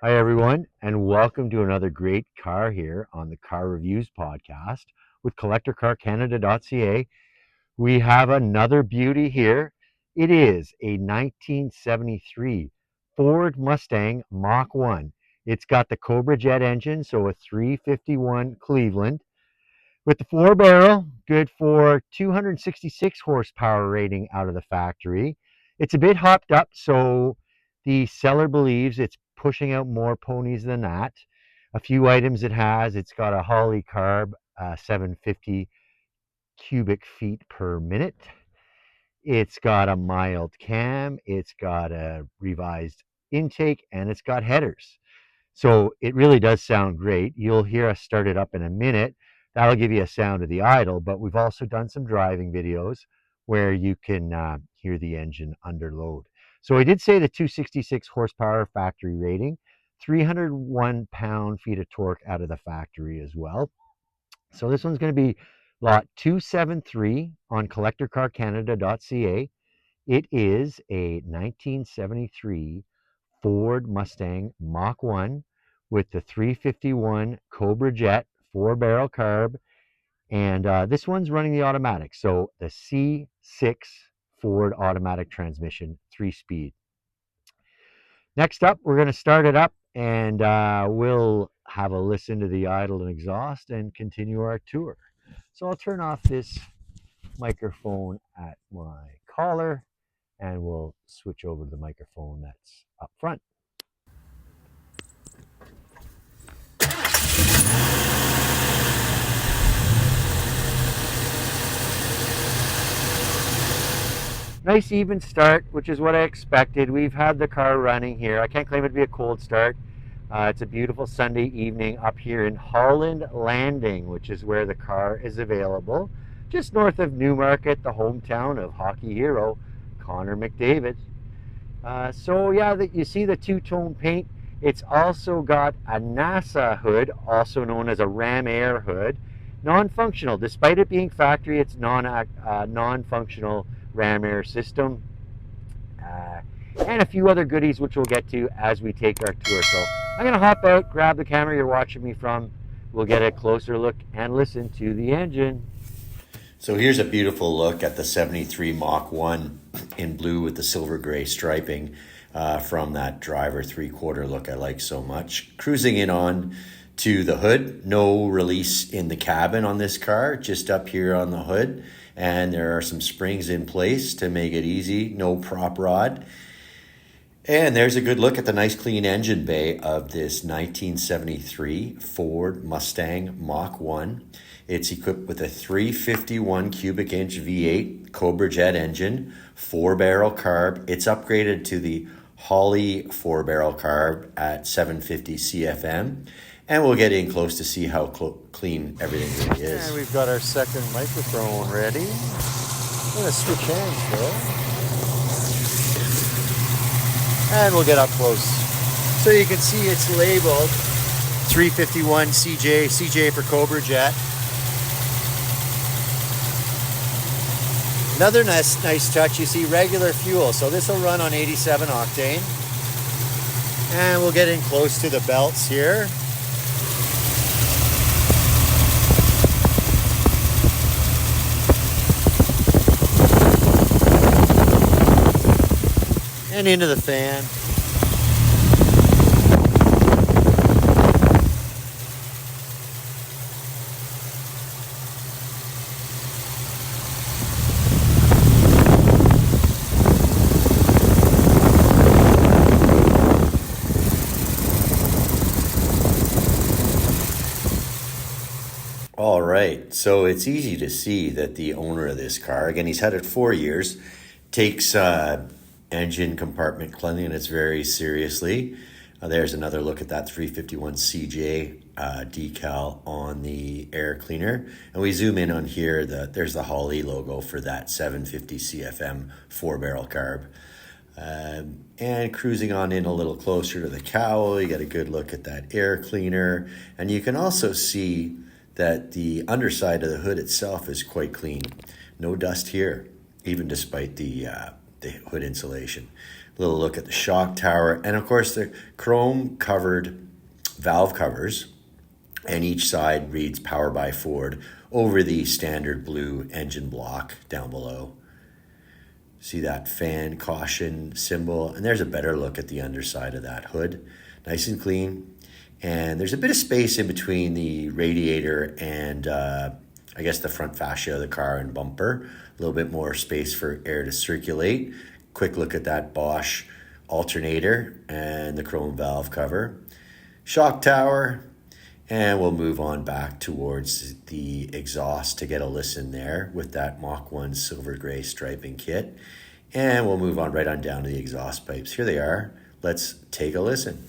Hi, everyone, and welcome to another great car here on the Car Reviews podcast with CollectorCarCanada.ca. We have another beauty here. It is a 1973 Ford Mustang Mach 1. It's got the Cobra Jet engine, so a 351 Cleveland with the four barrel, good for 266 horsepower rating out of the factory. It's a bit hopped up, so the seller believes it's pushing out more ponies than that. A few items it has, it's got a Holley carb, 750 cubic feet per minute. It's got a mild cam, it's got a revised intake, and it's got headers. So it really does sound great. You'll hear us start it up in a minute. That'll give you a sound of the idle, but we've also done some driving videos where you can hear the engine under load. So I did say the 266 horsepower factory rating, 301 pound-feet of torque out of the factory as well. So this one's going to be lot 273 on CollectorCarCanada.ca. It is a 1973 Ford Mustang Mach 1 with the 351 Cobra Jet 4-barrel carb. And this one's running the automatic. So the C6 Ford automatic transmission, 3-speed. Next up, we're going to start it up and we'll have a listen to the idle and exhaust and continue our tour. So I'll turn off this microphone at my collar and we'll switch over to the microphone that's up front. Nice even start, which is what I expected. We've had the car running here. I can't claim it to be a cold start. It's a beautiful Sunday evening up here in Holland Landing, which is where the car is available, just north of Newmarket, the hometown of hockey hero Connor McDavid. So yeah, you see the two-tone paint. It's also got a NASA hood, also known as a Ram Air hood, non-functional. Despite it being factory, it's non-functional Ram Air system, and a few other goodies which we'll get to as we take our tour. So I'm going to hop out, grab the camera you're watching me from. We'll get a closer look and listen to the engine. So here's a beautiful look at the 73 Mach 1 in blue with the silver gray striping from that driver 3/4 look I like so much. Cruising in on to the hood, no release in the cabin on this car, just up here on the hood. And there are some springs in place to make it easy, no prop rod. And there's a good look at the nice clean engine bay of this 1973 Ford Mustang Mach 1. It's equipped with a 351 cubic inch V8 Cobra Jet engine, 4-barrel carb. It's upgraded to the Holley 4-barrel carb at 750 CFM. And we'll get in close to see how clean everything really is. And we've got our second microphone ready. I'm going to switch hands there. And we'll get up close. So you can see it's labeled 351 CJ for Cobra Jet. Another nice touch, you see regular fuel. So this will run on 87 octane. And we'll get in close to the belts here. And into the fan. All right, so it's easy to see that the owner of this car, again, he's had it 4 years, takes engine compartment cleanliness very seriously. There's another look at that 351 CJ decal on the air cleaner. And we zoom in on here, there's the Holley logo for that 750 CFM 4-barrel carb. And cruising on in a little closer to the cowl, you get a good look at that air cleaner. And you can also see that the underside of the hood itself is quite clean. No dust here, even despite the hood insulation. little look at the shock tower, and of course the chrome covered valve covers, and each side reads Power by Ford over the standard blue engine block down below. See that fan caution symbol, and there's a better look at the underside of that hood. Nice and clean. And there's a bit of space in between the radiator and I guess the front fascia of the car and bumper. A little bit more space for air to circulate. Quick look at that Bosch alternator and the chrome valve cover. Shock tower, and we'll move on back towards the exhaust to get a listen there with that Mach 1 silver gray striping kit. And we'll move on right on down to the exhaust pipes. Here they are. Let's take a listen.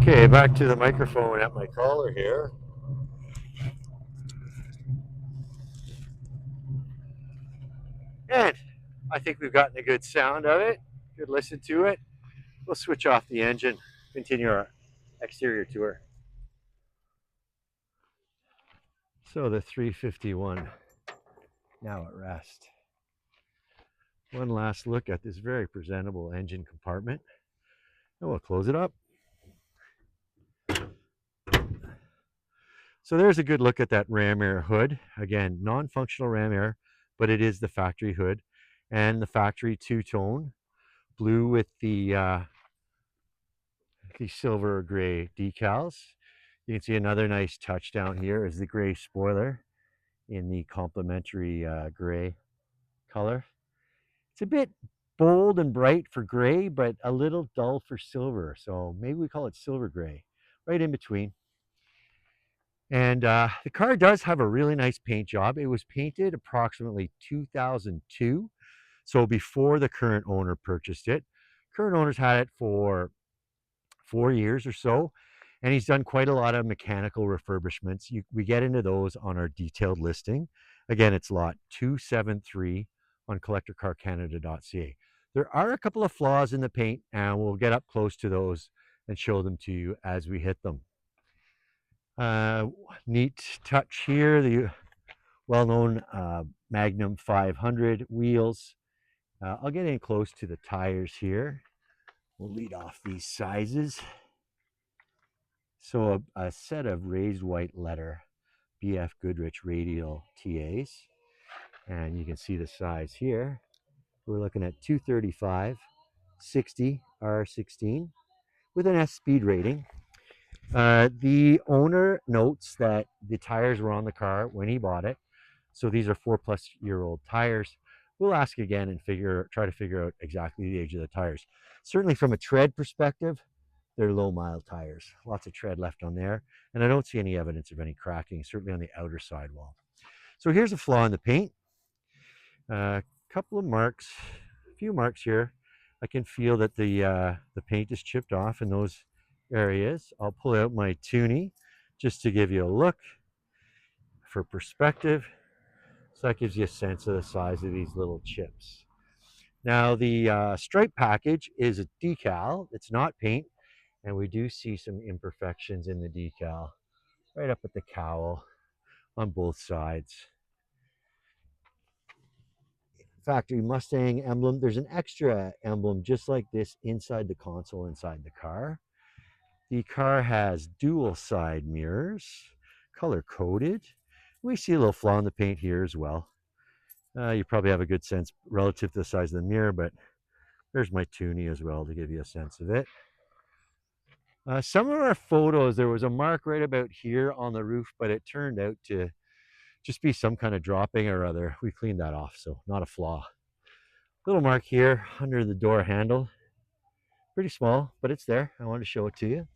Okay, back to the microphone at my collar here. And I think we've gotten a good sound of it, good listen to it. We'll switch off the engine, continue our exterior tour. So the 351 now at rest. One last look at this very presentable engine compartment, and we'll close it up. So there's a good look at that ram air hood. Again, non-functional ram air, but it is the factory hood and the factory two-tone blue with the silver gray decals. You can see another nice touch down here is the gray spoiler in the complementary gray color. It's a bit bold and bright for gray, but a little dull for silver. So maybe we call it silver gray, right in between. And the car does have a really nice paint job. It was painted approximately 2002, so before the current owner purchased it. Current owner's had it for 4 years or so, and he's done quite a lot of mechanical refurbishments. We get into those on our detailed listing. Again, it's lot 273 on CollectorCarCanada.ca. There are a couple of flaws in the paint, and we'll get up close to those and show them to you as we hit them. Neat touch here, the well-known Magnum 500 wheels. I'll get in close to the tires here. We'll lead off these sizes. So a set of raised white letter BF Goodrich radial TAs. And you can see the size here. We're looking at 235, 60 R16 with an S speed rating. The owner notes that the tires were on the car when he bought it. So these are 4+ year old tires. We'll ask again and try to figure out exactly the age of the tires. Certainly from a tread perspective, they're low mile tires. Lots of tread left on there. And I don't see any evidence of any cracking, certainly on the outer sidewall. So here's a flaw in the paint. A couple of marks, a few marks here. I can feel that the paint is chipped off in those areas. I'll pull out my tuning just to give you a look for perspective. So that gives you a sense of the size of these little chips. Now the stripe package is a decal, it's not paint, and we do see some imperfections in the decal right up at the cowl on both sides. Factory Mustang emblem. There's an extra emblem just like this inside the console inside the car. The car has dual side mirrors, color coded. We see a little flaw in the paint here as well. You probably have a good sense relative to the size of the mirror, but there's my tuning as well to give you a sense of it. Some of our photos, there was a mark right about here on the roof, but it turned out to just be some kind of dropping or other. We cleaned that off, so not a flaw. Little mark here under the door handle. Pretty small, but it's there. I wanted to show it to you.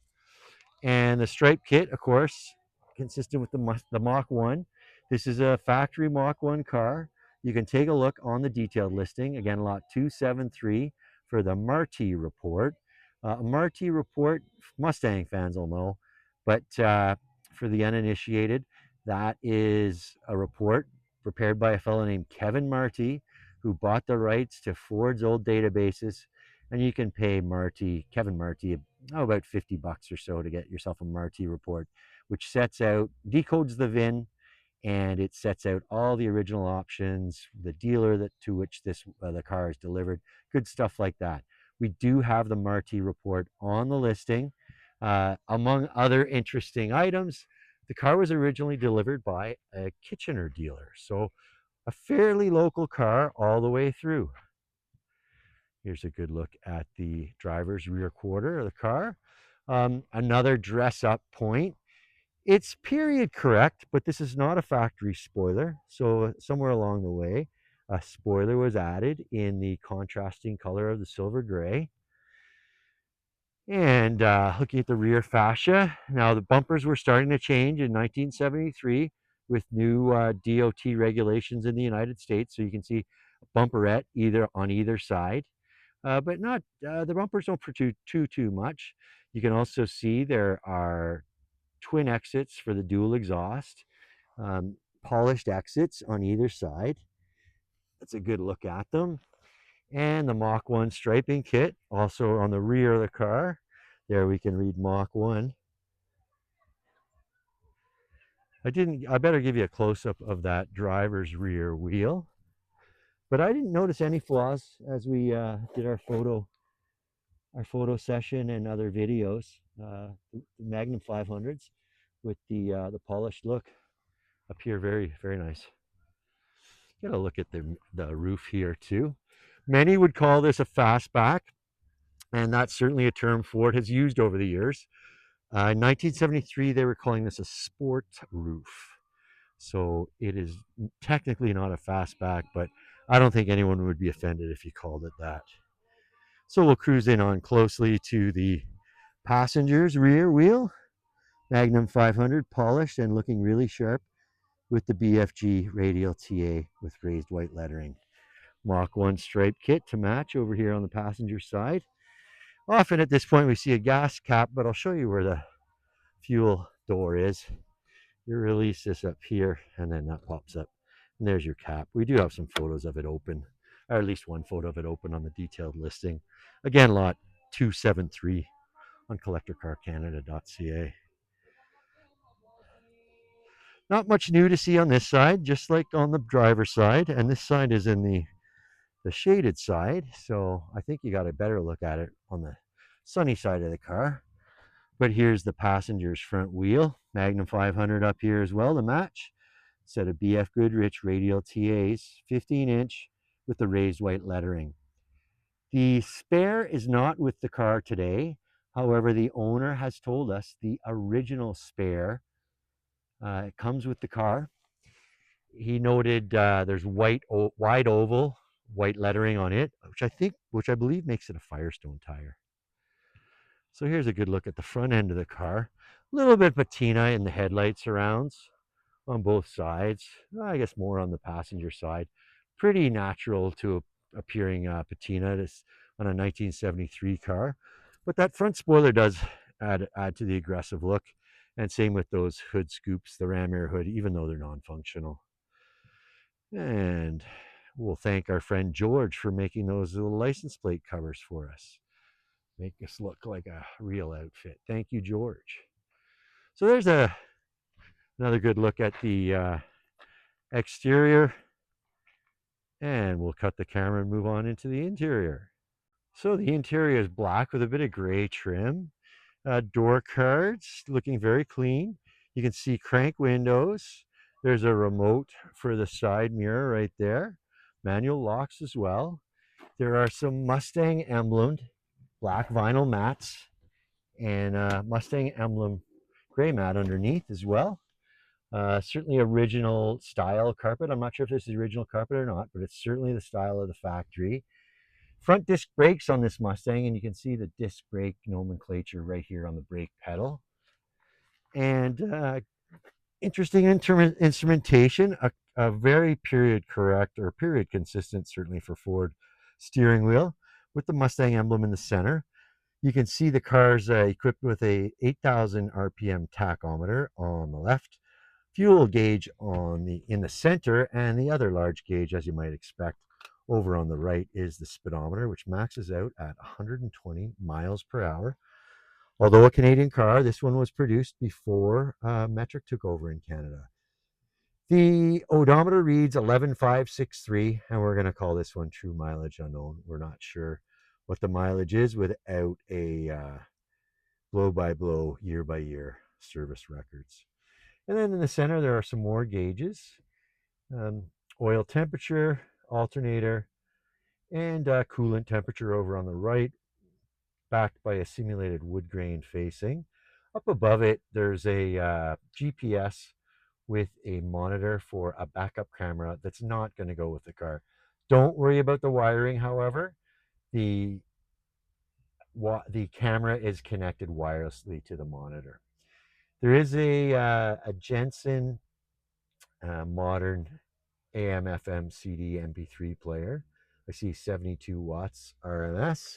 And the stripe kit, of course, consistent with the Mach 1. This is a factory Mach 1 car. You can take a look on the detailed listing. Again, lot 273 for the Marti report. Marti report, Mustang fans will know, but for the uninitiated, that is a report prepared by a fellow named Kevin Marti, who bought the rights to Ford's old databases, and you can pay Kevin Marty, about $50 or so to get yourself a Marty report, which decodes the VIN, and it sets out all the original options, the dealer to which the car is delivered, good stuff like that. We do have the Marty report on the listing. Among other interesting items, the car was originally delivered by a Kitchener dealer, so a fairly local car all the way through. Here's a good look at the driver's rear quarter of the car. Another dress up point. It's period correct, but this is not a factory spoiler. So somewhere along the way, a spoiler was added in the contrasting color of the silver gray. And looking at the rear fascia, now the bumpers were starting to change in 1973 with new DOT regulations in the United States. So you can see a bumperette on either side, but not the bumpers don't protrude too much. You can also see there are twin exits for the dual exhaust, polished exits on either side. That's a good look at them. And the Mach 1 striping kit also on the rear of the car. There we can read Mach 1. I better give you a close-up of that driver's rear wheel. But I didn't notice any flaws as we did our photo session and other videos. The Magnum 500s with the polished look appear very, very nice. Get a look at the roof here too. Many would call this a fastback, and that's certainly a term Ford has used over the years. In 1973, they were calling this a sport roof. So it is technically not a fastback, but I don't think anyone would be offended if you called it that. So we'll cruise in on closely to the passenger's rear wheel. Magnum 500 polished and looking really sharp with the BFG radial TA with raised white lettering. Mach 1 stripe kit to match over here on the passenger side. Often at this point we see a gas cap, but I'll show you where the fuel door is. You release this up here and then that pops up. And there's your cap. We do have some photos of it open, or at least one photo of it open on the detailed listing. Again, lot 273 on CollectorCarCanada.ca. Not much new to see on this side, just like on the driver's side. And this side is in the shaded side. So I think you got a better look at it on the sunny side of the car. But here's the passenger's front wheel. Magnum 500 up here as well to match. Set of BF Goodrich radial TAs, 15-inch with the raised white lettering. The spare is not with the car today. However, the owner has told us the original spare comes with the car. He noted there's wide oval, white lettering on it, which I believe makes it a Firestone tire. So here's a good look at the front end of the car. A little bit patina in the headlight surrounds on both sides. I guess more on the passenger side. Pretty natural to appearing patina on a 1973 car. But that front spoiler does add to the aggressive look. And same with those hood scoops, the ram air hood, even though they're non-functional. And we'll thank our friend George for making those little license plate covers for us. Make us look like a real outfit. Thank you, George. So there's another good look at the exterior. And we'll cut the camera and move on into the interior. So the interior is black with a bit of gray trim. Door cards looking very clean. You can see crank windows. There's a remote for the side mirror right there. Manual locks as well. There are some Mustang emblemed black vinyl mats and Mustang emblem gray mat underneath as well. Certainly original style carpet. I'm not sure if this is original carpet or not, but it's certainly the style of the factory. Front disc brakes on this Mustang, and you can see the disc brake nomenclature right here on the brake pedal. And interesting instrumentation, a very period correct or period consistent, certainly for Ford steering wheel with the Mustang emblem in the center. You can see the car's equipped with a 8,000 RPM tachometer on the left, fuel gauge in the center, and the other large gauge, as you might expect, Over on the right is the speedometer, which maxes out at 120 miles per hour. Although a Canadian car, this one was produced before metric took over in Canada. The odometer reads 11,563, and we're going to call this one true mileage unknown. We're not sure what the mileage is without a blow by blow, year by year service records. And then in the center, there are some more gauges, um, oil temperature, alternator, and coolant temperature over on the right, backed by a simulated wood grain facing. Up above it, there's a GPS with a monitor for a backup camera that's not going to go with the car. Don't worry about the wiring, however. The the camera is connected wirelessly to the monitor. There is a Jensen modern AM, FM, CD, MP3 player. I see 72 watts RMS,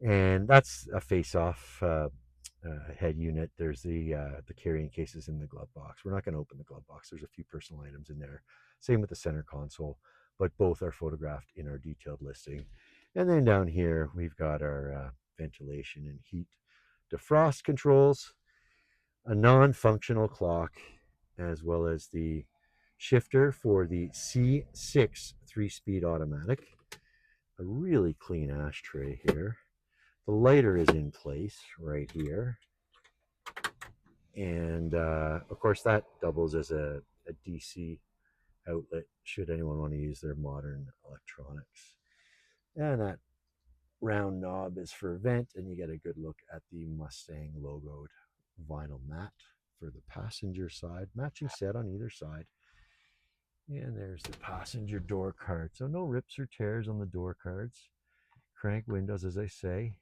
and that's a face-off head unit. There's the carrying cases in the glove box. We're not going to open the glove box. There's a few personal items in there. Same with the center console, but both are photographed in our detailed listing. And then down here, we've got our ventilation and heat defrost controls, a non-functional clock, as well as the shifter for the C6 3-speed automatic. A really clean ashtray here. The lighter is in place right here. And of course, that doubles as a DC outlet should anyone want to use their modern electronics. And that round knob is for vent, and you get a good look at the Mustang logoed vinyl mat for the passenger side, matching set on either side. And there's the passenger door card. So no rips or tears on the door cards. Crank windows, as I say.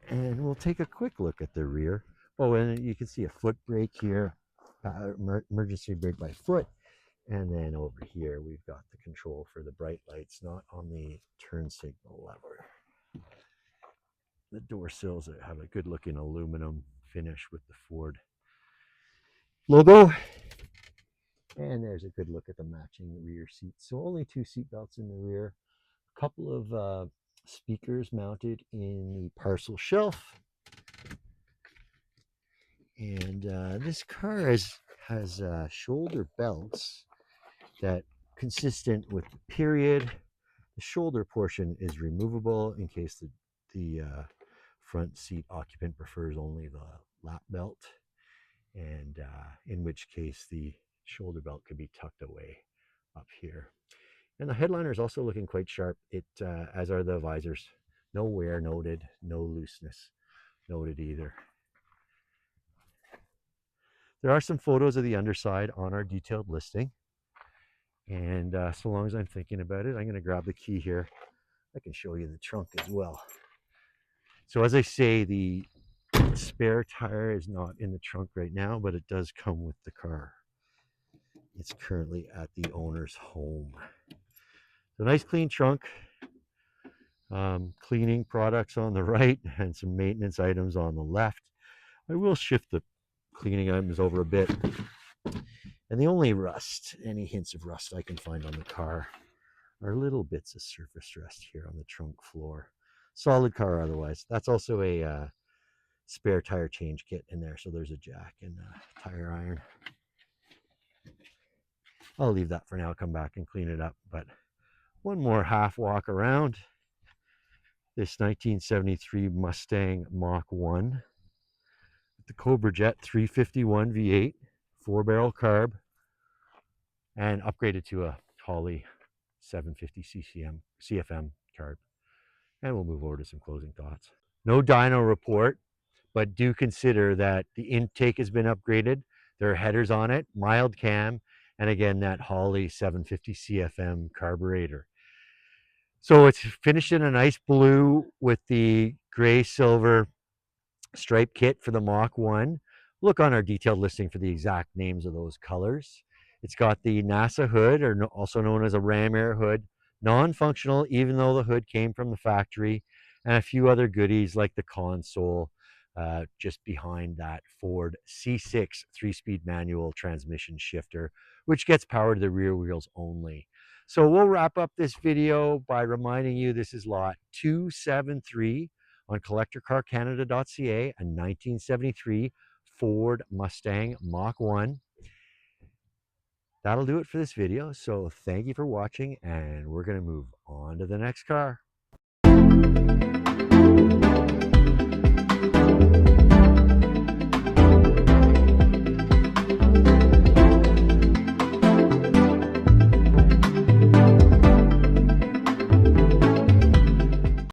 And we'll take a quick look at the rear. Oh, and you can see a foot brake here, emergency brake by foot. And then over here, we've got the control for the bright lights, not on the turn signal lever. The door sills have a good looking aluminum finish with the Ford logo. And there's a good look at the matching rear seats. So only 2 seat belts in the rear. A couple of speakers mounted in the parcel shelf. And this car has shoulder belts that consistent with the period. The shoulder portion is removable in case the front seat occupant prefers only the lap belt, and in which case the shoulder belt could be tucked away up here. And the headliner is also looking quite sharp, as are the visors. No wear noted, no looseness noted either. There are some photos of the underside on our detailed listing. And so long as I'm thinking about it, I'm going to grab the key here. I can show you the trunk as well. So as I say, the spare tire is not in the trunk right now, but it does come with the car. It's currently at the owner's home. So nice clean trunk. Cleaning products on the right and some maintenance items on the left. I will shift the cleaning items over a bit. And the only rust, any hints of rust I can find on the car, are little bits of surface rust here on the trunk floor. Solid car otherwise. That's also a spare tire change kit in there. So there's a jack and a tire iron. I'll leave that for now, come back and clean it up. But one more half walk around this 1973 Mustang Mach 1. The Cobra Jet 351 V8, 4-barrel carb, and upgraded to a Holley 750 CFM carb. And we'll move over to some closing thoughts. No dyno report, but do consider that the intake has been upgraded. There are headers on it, mild cam, and again, that Holley 750 CFM carburetor. So it's finished in a nice blue with the gray silver stripe kit for the Mach 1. Look on our detailed listing for the exact names of those colors. It's got the NASA hood, or also known as a ram air hood, non-functional even though the hood came from the factory, and a few other goodies like the console just behind that Ford C6 3-speed manual transmission shifter, which gets power to the rear wheels only. So we'll wrap up this video by reminding you this is lot 273 on CollectorCarCanada.ca, a 1973 Ford Mustang Mach 1. That'll do it for this video. So thank you for watching, and we're going to move on to the next car.